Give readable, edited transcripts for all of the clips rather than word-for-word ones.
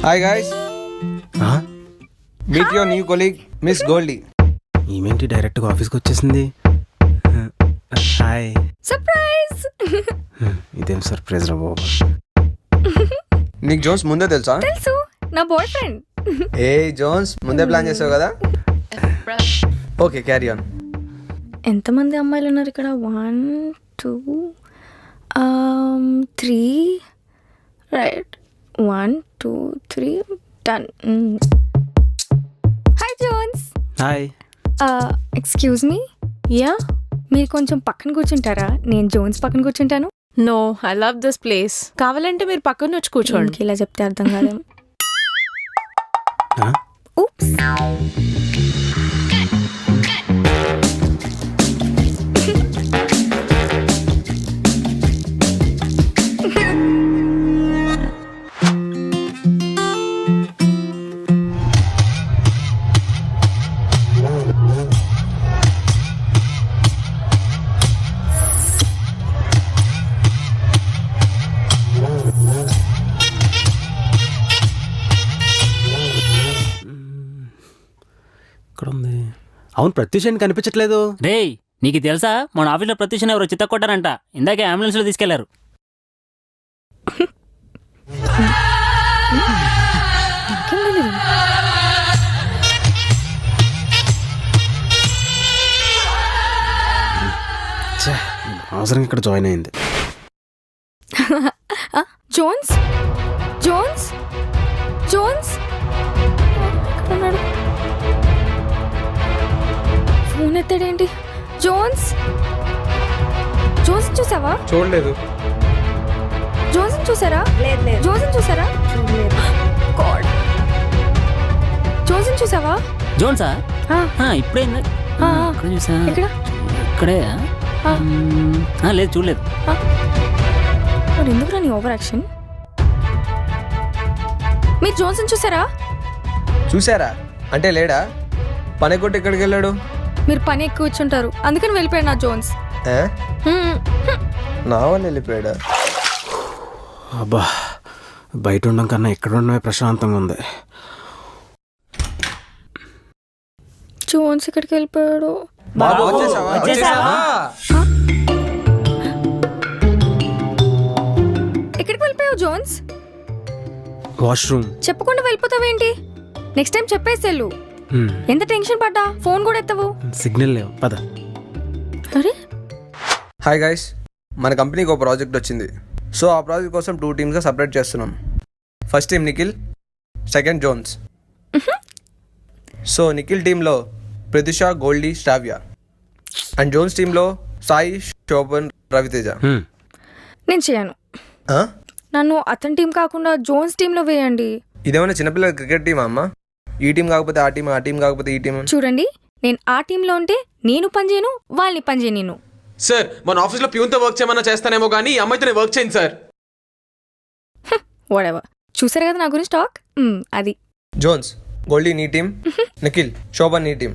Hi guys, meet your new colleague miss Goldie. ఈమెంటి డైరెక్ట్గా ఆఫీస్కి వచ్చేసింది. హాయ్. సర్ప్రైజ్. ఇదేం సర్ప్రైజ్ రా బాబు. నీకు జోన్స్ ముందే తెలుసా? తెలుసు, నా బాయ్ ఫ్రెండ్. ఏ జోన్స్, ముందే ప్లాన్ చేసావు కదా. Okay, carry on. ఎంతమంది అమ్మాయిలు ఉన్నారు ఇక్కడ? 1 2 3 right. 1 2 3 done. Hi Jones. Hi. Excuse me. Yeah, మీరు కొంచెం పక్కన కూర్చుంటారా? నేను జోన్స్ పక్కన కూర్చుంటాను. No, I love this place. కావాలంటే మీరు పక్కన వచ్చి కూర్చోండి. ఇలా చెప్తే అర్థం కాదేమో. Oops. ఇక్కడ ఉంది. అవును, ప్రత్యూష్ కనిపించట్లేదు. రేయ్, నీకు తెలుసా మన ఆఫీస్లో ప్రత్యూష్ ఎవరో చిత్త కొట్టారంట. ఇందాకే అంబులెన్స్లో తీసుకెళ్లారు. అవసరం ఇక్కడ జాయిన్ అయింది. జోన్స్, జోన్స్, జోన్స్ ఎక్కడున్నాడు? ఫోన్ ఎత్తాడేంటి? జోన్స్, జోన్స్ చూసావా? చూడలేదు. జోన్స్ చూసారా? లేదు లేదు. జోన్స్ చూసారా? గాడ్. జోన్స్ చూసావా? జోన్సా? ఇప్పుడే ఆ. ఇక్కడ చూసా. ఎక్కడ? ఇక్కడే. లేదు, చూడలేదు. మరి ఎందుకు నీ ఓవర్ యాక్షన్? మీరు జోన్స్ చూసారా? చూసారా అంటే లేడా? పని కొట్టి ఎక్కడికి వెళ్ళాడు? మీరు పని ఎక్కువ ఇచ్చుంటారు, అందుకని వెళ్ళిపోయాడు నా జోన్స్. ఏ? నా వాళ్ళు వెళ్ళిపోయాడా? అబ్బా, బయట ఉండడం కన్నా ఇక్కడ ఉండడమే ప్రశాంతంగా ఉంది. జోన్స్ ఎక్కడికి వెళ్ళిపోయాడు? బాబు వచ్చేసావా? వచ్చేసావా? ఎక్కడికి వెళ్ళిపోయావు జోన్స్? వాష్రూమ్. చెప్పకుండా వెళ్ళిపోతావేంటి? నెక్స్ట్ టైం చెప్పేసి వెళ్ళు. ఎంత టెన్షన్ పడ్డా ఫోన్ కూడా ఎత్తవు. సిగ్నల్ లేవు, పద. అరే, హాయ్ గైస్, మన కంపెనీకి ఒక ప్రాజెక్ట్ వచ్చింది. సో ఆ ప్రాజెక్ట్ కోసం 2 టీమ్స్గా సపరేట్ చేస్తున్నాం. First team Nikhil, second Jones. So Nikhil టీంలో Pratisha, Goldie, Shravya. And Jones టీంలో సాయి, శోభన్, రవితేజ. నేను చేయను. నన్ను అతని టీం కాకుండా జోన్స్ టీంలో వేయండి. ఇదేమైనా చిన్నపిల్లల క్రికెట్ టీమా అమ్మ? ఈ టీం కాకపోతే ఆ టీం, ఆ టీం కాకపోతే ఈ టీం. చూడండి, నేను ఆ టీంలో ఉంటే నేను పని చేయను, వాళ్ళని పని చేయను. సార్, మన ఆఫీస్లో ప్యూన్తో వర్క్ చేయమన్నా చేస్తానేమో కానీ ఈ అమ్మాయితో వర్క్ చేయండి సార్. వాడెవర్. చూసారు కదా నా గురించి టాక్. అది జోన్స్, గోల్డీ నీ టీం, నిఖిల్, శోభన్ నీ టీం.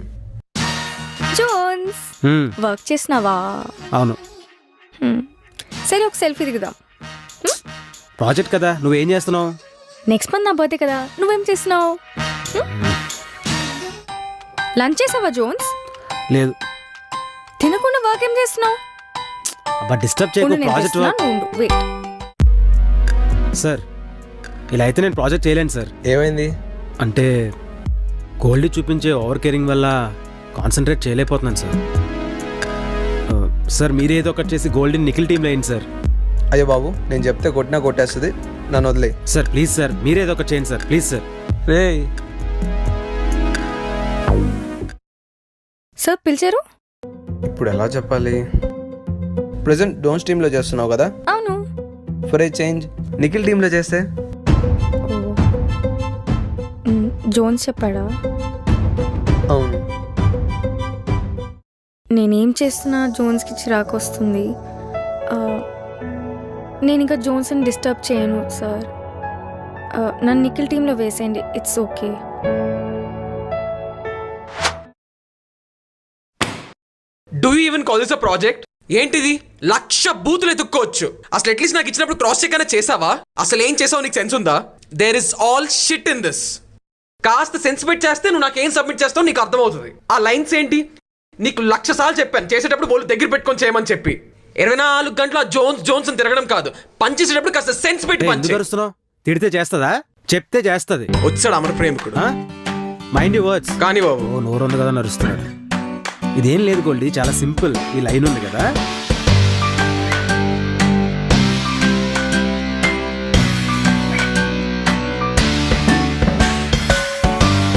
జోన్స్, వర్క్ చేసినావా? అవును. సరే, ఒక సెల్ఫీ దిగుదాం. ప్రాజెక్ట్ కదా, నువ్వేం చేస్తున్నావు? నెక్స్ట్ మంత్ నా బర్త్డే కదా, నువ్వేం చేస్తున్నావు? లంచ్ చేసావా జోన్స్? లేదు. తినకుండా వర్క్ ఏం చేస్తున్నావు? అబ్బా, డిస్టర్బ్ చేయకు. Project work. సార్, ఇలా అయితే నేను ప్రాజెక్ట్ చేయలేను సార్. ఏమైంది? అంటే గోల్డీ చూపించే ఓవర్ కేరింగ్ వల్ల కాన్సన్ట్రేట్ చేయలేకపోతున్నాను సార్. సార్, మీరేదో ఒకటి చేసి గోల్డీని నిఖిల్ టీంలో వేయండి సార్. అయ్యో బాబు, నేను చెప్తే కొట్టినా కొట్టేస్తుంది, నన్ను వదిలే. సార్ ప్లీజ్ సార్, మీరేదో ఒకటి చేయండి sir, please sir. Ray sir పిలిచారు? ఇప్పుడు ఎలా చెప్పాలి? ప్రెసెంట్ డోన్స్ టీంలో చేస్తున్నావు కదా. అవును. ఫర్ ఏ చేంజ్ నిఖిల్ టీంలో చేస్తే? జోన్స్ చెప్పాడా? అవును. నేనేం చేస్తున్నా జోన్స్కి చిరాకు వస్తుంది. నేను ఇంకా జోన్స్ని డిస్టర్బ్ చేయను సార్. నన్ను నిఖిల్ టీంలో వేసేయండి, it's okay. Do you even call this a project? ఏంటిది 1,00,000 బూతులు ఎత్తుక్కోవచ్చు. అసలు అట్లీస్ట్ నాకు ఇచ్చినప్పుడు క్రాస్ చెక్ అయినా చేసావా? అసలు ఏం చేసావు, నీకు సెన్స్ ఉందా? There is all shit in this. కాస్త సెన్సిబిట్ చేస్తే నువ్వు నాకేం సబ్మిట్ చేస్తావు నీకు అర్థమవుతుంది. ఆ లైన్స్ ఏంటి నీకు 1,00,000 సార్లు చెప్పాను, చేసేటప్పుడు బోల్ దగ్గర పెట్టుకొని చేయమని చెప్పి. 24 గంటల జోన్స్ అని తిరగడం కాదు, పని చేసేటప్పుడు కాస్త సెన్స్ పెట్టి పని ఎందుకు చేయి. అరుస్తున్నావు? తిడితే చేస్తుందా? చెప్తే చేస్తుంది. వచ్చాడు అమర ప్రేమికుడు. Mind words. కానీ బాబు ఓ నోరు ఉంది కదా నరుస్తున్నాడు. ఇదేం లేదు గోల్డీ, చాలా సింపుల్. ఈ లైన్ ఉంది కదా,